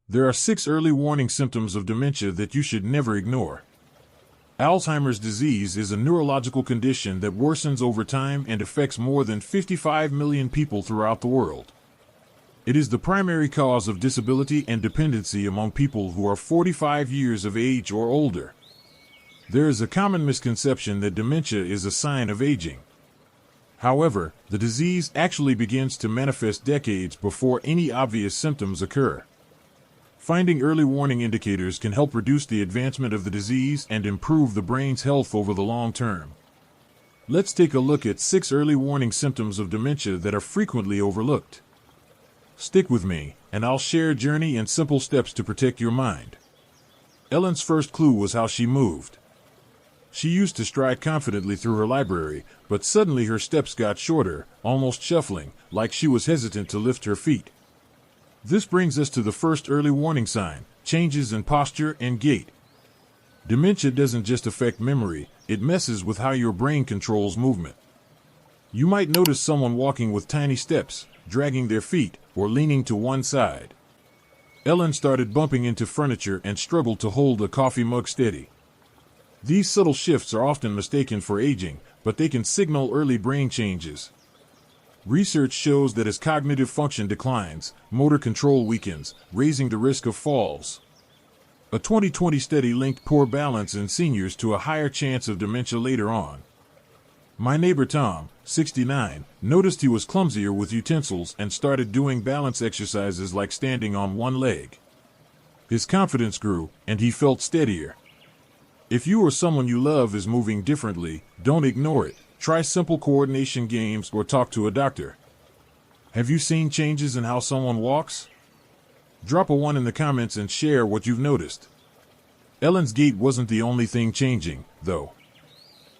There are 6 early warning symptoms of dementia that you should never ignore. Alzheimer's disease is a neurological condition that worsens over time and affects more than 55 million people throughout the world. It is the primary cause of disability and dependency among people who are 45 years of age or older. There is a common misconception that dementia is a sign of aging. However, the disease actually begins to manifest decades before any obvious symptoms occur. Finding early warning indicators can help reduce the advancement of the disease and improve the brain's health over the long term. Let's take a look at 6 early warning symptoms of dementia that are frequently overlooked. Stick with me, and I'll share a journey and simple steps to protect your mind. Ellen's first clue was how she moved. She used to stride confidently through her library, but suddenly her steps got shorter, almost shuffling, like she was hesitant to lift her feet. This brings us to the first early warning sign: changes in posture and gait. Dementia doesn't just affect memory, it messes with how your brain controls movement. You might notice someone walking with tiny steps, dragging their feet, or leaning to one side. Ellen started bumping into furniture and struggled to hold a coffee mug steady. These subtle shifts are often mistaken for aging, but they can signal early brain changes. Research shows that as cognitive function declines, motor control weakens, raising the risk of falls. A 2020 study linked poor balance in seniors to a higher chance of dementia later on. My neighbor Tom, 69, noticed he was clumsier with utensils and started doing balance exercises like standing on one leg. His confidence grew, and he felt steadier. If you or someone you love is moving differently, don't ignore it. Try simple coordination games or talk to a doctor. Have you seen changes in how someone walks? Drop a 1 in the comments and share what you've noticed. Ellen's gait wasn't the only thing changing, though.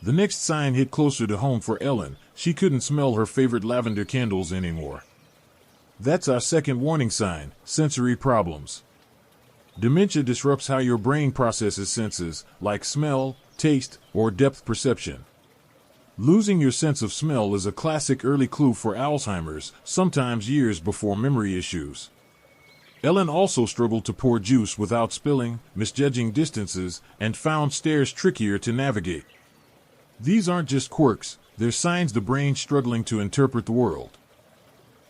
The next sign hit closer to home for Ellen. She couldn't smell her favorite lavender candles anymore. That's our second warning sign: sensory problems. Dementia disrupts how your brain processes senses, like smell, taste, or depth perception. Losing your sense of smell is a classic early clue for Alzheimer's, sometimes years before memory issues. Ellen also struggled to pour juice without spilling, misjudging distances, and found stairs trickier to navigate. These aren't just quirks, they're signs the brain's struggling to interpret the world.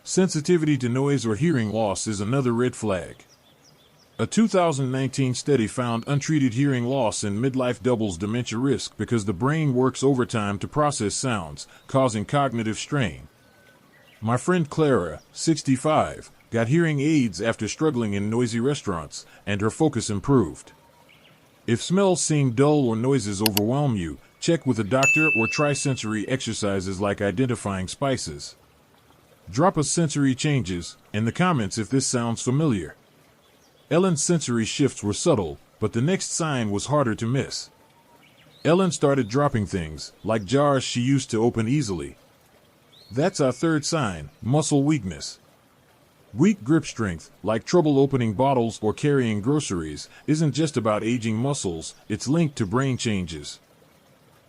Sensitivity to noise or hearing loss is another red flag. A 2019 study found untreated hearing loss in midlife doubles dementia risk because the brain works overtime to process sounds, causing cognitive strain. My friend Clara, 65, got hearing aids after struggling in noisy restaurants, and her focus improved. If smells seem dull or noises overwhelm you, check with a doctor or try sensory exercises like identifying spices. Drop us sensory changes in the comments if this sounds familiar. Ellen's sensory shifts were subtle, but the next sign was harder to miss. Ellen started dropping things, like jars she used to open easily. That's our third sign: muscle weakness. Weak grip strength, like trouble opening bottles or carrying groceries, isn't just about aging muscles, it's linked to brain changes.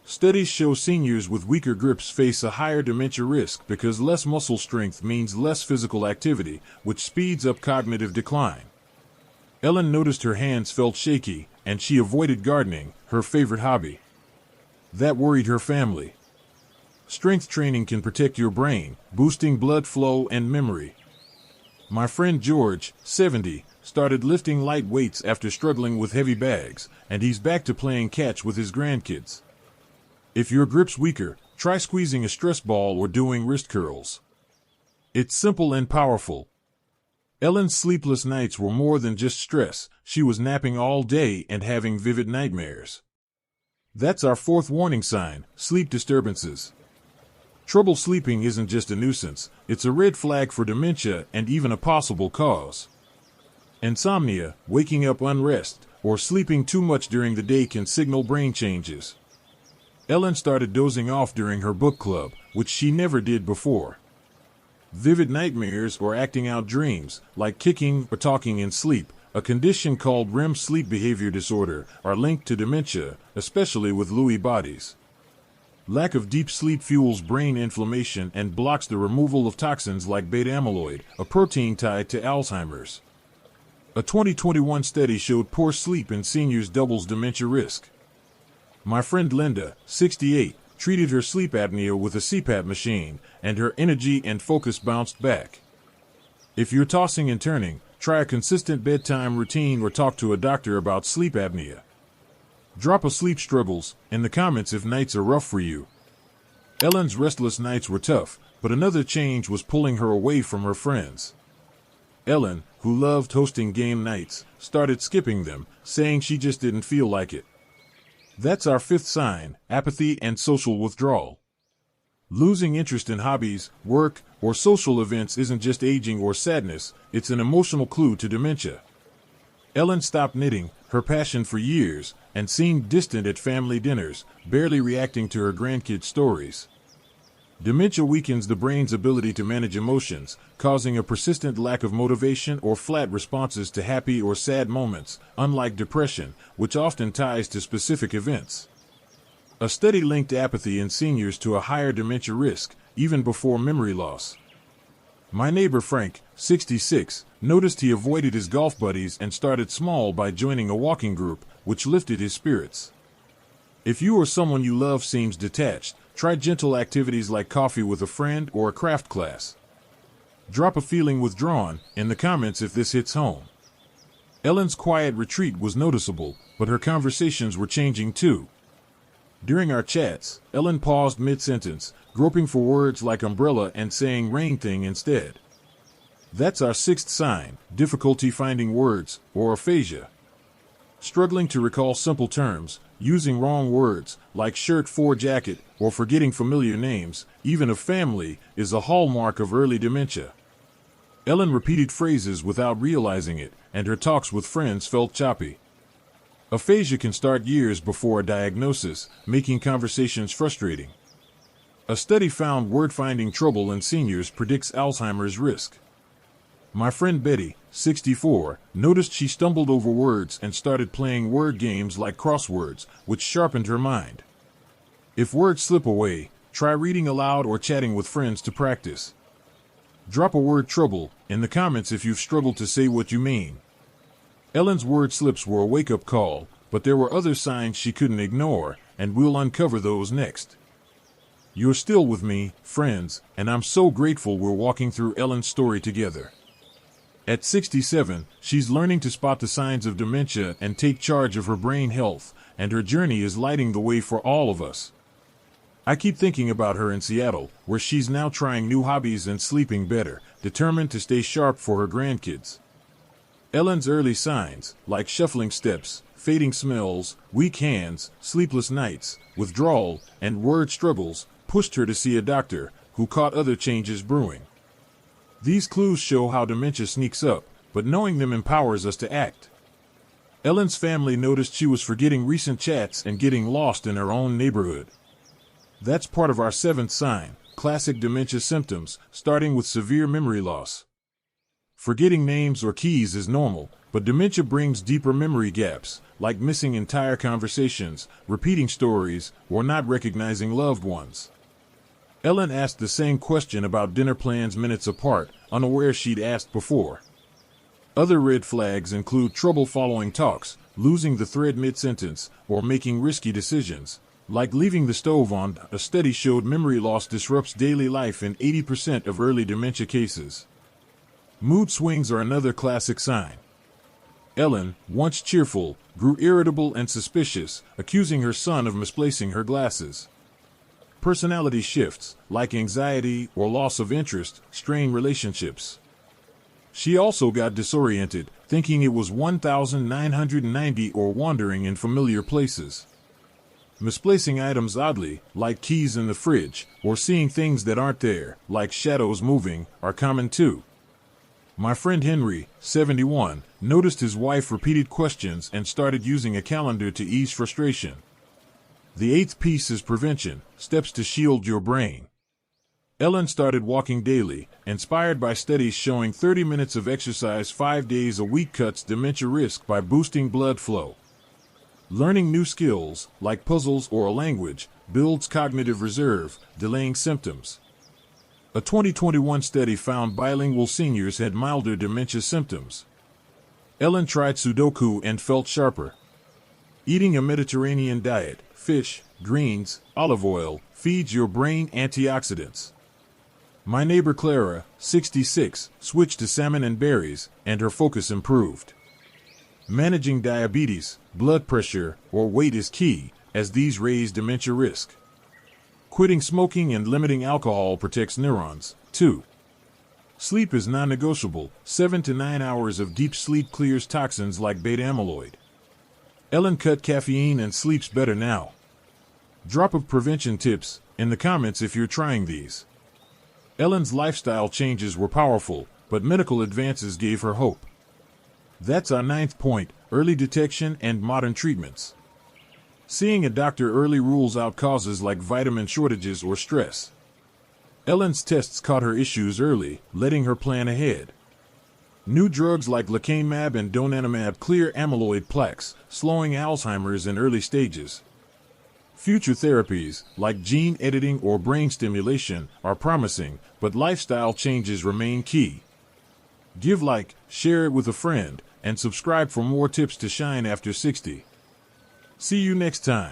Studies show seniors with weaker grips face a higher dementia risk because less muscle strength means less physical activity, which speeds up cognitive decline. Ellen noticed her hands felt shaky, and she avoided gardening, her favorite hobby. That worried her family. Strength training can protect your brain, boosting blood flow and memory. My friend George, 70, started lifting light weights after struggling with heavy bags, and he's back to playing catch with his grandkids. If your grip's weaker, try squeezing a stress ball or doing wrist curls. It's simple and powerful. Ellen's sleepless nights were more than just stress. She was napping all day and having vivid nightmares. That's our fourth warning sign: sleep disturbances. Trouble sleeping isn't just a nuisance, it's a red flag for dementia and even a possible cause. Insomnia, waking up unrest, or sleeping too much during the day can signal brain changes. Ellen started dozing off during her book club, which she never did before. Vivid nightmares or acting out dreams, like kicking or talking in sleep, a condition called REM sleep behavior disorder, are linked to dementia, especially with Lewy bodies. Lack of deep sleep fuels brain inflammation and blocks the removal of toxins like beta amyloid, a protein tied to Alzheimer's. A 2021 study showed poor sleep in seniors doubles dementia risk. My friend Linda, 68, treated her sleep apnea with a CPAP machine, and her energy and focus bounced back. If you're tossing and turning, try a consistent bedtime routine or talk to a doctor about sleep apnea. Drop a sleep struggles in the comments if nights are rough for you. Ellen's restless nights were tough, but another change was pulling her away from her friends. Ellen, who loved hosting game nights, started skipping them, saying she just didn't feel like it. That's our fifth sign: apathy and social withdrawal. Losing interest in hobbies, work, or social events isn't just aging or sadness, it's an emotional clue to dementia. Ellen stopped knitting, her passion for years, and seemed distant at family dinners, barely reacting to her grandkids' stories. Dementia weakens the brain's ability to manage emotions, causing a persistent lack of motivation or flat responses to happy or sad moments, unlike depression, which often ties to specific events. A study linked apathy in seniors to a higher dementia risk, even before memory loss. My neighbor Frank, 66, noticed he avoided his golf buddies and started small by joining a walking group, which lifted his spirits. If you or someone you love seems detached, try gentle activities like coffee with a friend or a craft class. Drop a feeling withdrawn in the comments if this hits home. Ellen's quiet retreat was noticeable, but her conversations were changing too. During our chats, Ellen paused mid-sentence, groping for words like umbrella and saying rain thing instead. That's our sixth sign: difficulty finding words, or aphasia. Struggling to recall simple terms, using wrong words, like shirt for jacket, or forgetting familiar names, even of family, is a hallmark of early dementia. Ellen repeated phrases without realizing it, and her talks with friends felt choppy. Aphasia can start years before a diagnosis, making conversations frustrating. A study found word-finding trouble in seniors predicts Alzheimer's risk. My friend Betty, 64, noticed she stumbled over words and started playing word games like crosswords, which sharpened her mind. If words slip away, try reading aloud or chatting with friends to practice. Drop a word trouble in the comments if you've struggled to say what you mean. Ellen's word slips were a wake-up call, but there were other signs she couldn't ignore, and we'll uncover those next. You're still with me, friends, and I'm so grateful we're walking through Ellen's story together. At 67, she's learning to spot the signs of dementia and take charge of her brain health, and her journey is lighting the way for all of us. I keep thinking about her in Seattle, where she's now trying new hobbies and sleeping better, determined to stay sharp for her grandkids. Ellen's early signs, like shuffling steps, fading smells, weak hands, sleepless nights, withdrawal, and word struggles, pushed her to see a doctor, who caught other changes brewing. These clues show how dementia sneaks up, but knowing them empowers us to act. Ellen's family noticed she was forgetting recent chats and getting lost in her own neighborhood. That's part of our seventh sign: classic dementia symptoms, starting with severe memory loss. Forgetting names or keys is normal, but dementia brings deeper memory gaps, like missing entire conversations, repeating stories, or not recognizing loved ones. Ellen asked the same question about dinner plans minutes apart, unaware she'd asked before. Other red flags include trouble following talks, losing the thread mid-sentence, or making risky decisions, like leaving the stove on. A study showed memory loss disrupts daily life in 80% of early dementia cases. Mood swings are another classic sign. Ellen, once cheerful, grew irritable and suspicious, accusing her son of misplacing her glasses. Personality shifts, like anxiety or loss of interest, strain relationships. She also got disoriented, thinking it was 1990 or wandering in familiar places. Misplacing items oddly, like keys in the fridge, or seeing things that aren't there, like shadows moving, are common too. My friend Henry, 71, noticed his wife repeated questions and started using a calendar to ease frustration. The eighth piece is prevention, steps to shield your brain. Ellen started walking daily, inspired by studies showing 30 minutes of exercise 5 days a week cuts dementia risk by boosting blood flow. Learning new skills, like puzzles or a language, builds cognitive reserve, delaying symptoms. A 2021 study found bilingual seniors had milder dementia symptoms. Ellen tried Sudoku and felt sharper. Eating a Mediterranean diet, fish, greens, olive oil, feeds your brain antioxidants. My neighbor Clara, 66, switched to salmon and berries, and her focus improved. Managing diabetes, blood pressure, or weight is key, as these raise dementia risk. Quitting smoking and limiting alcohol protects neurons, too. Sleep is non-negotiable. 7 to 9 hours of deep sleep clears toxins like beta amyloid. Ellen cut caffeine and sleeps better now. Drop of prevention tips in the comments if you're trying these. Ellen's lifestyle changes were powerful, but medical advances gave her hope. That's our 9th point, early detection and modern treatments. Seeing a doctor early rules out causes like vitamin shortages or stress. Ellen's tests caught her issues early, letting her plan ahead. New drugs like lecanemab and donanemab clear amyloid plaques, slowing Alzheimer's in early stages. Future therapies, like gene editing or brain stimulation, are promising, but lifestyle changes remain key. Give like, share it with a friend, and subscribe for more tips to shine after 60. See you next time.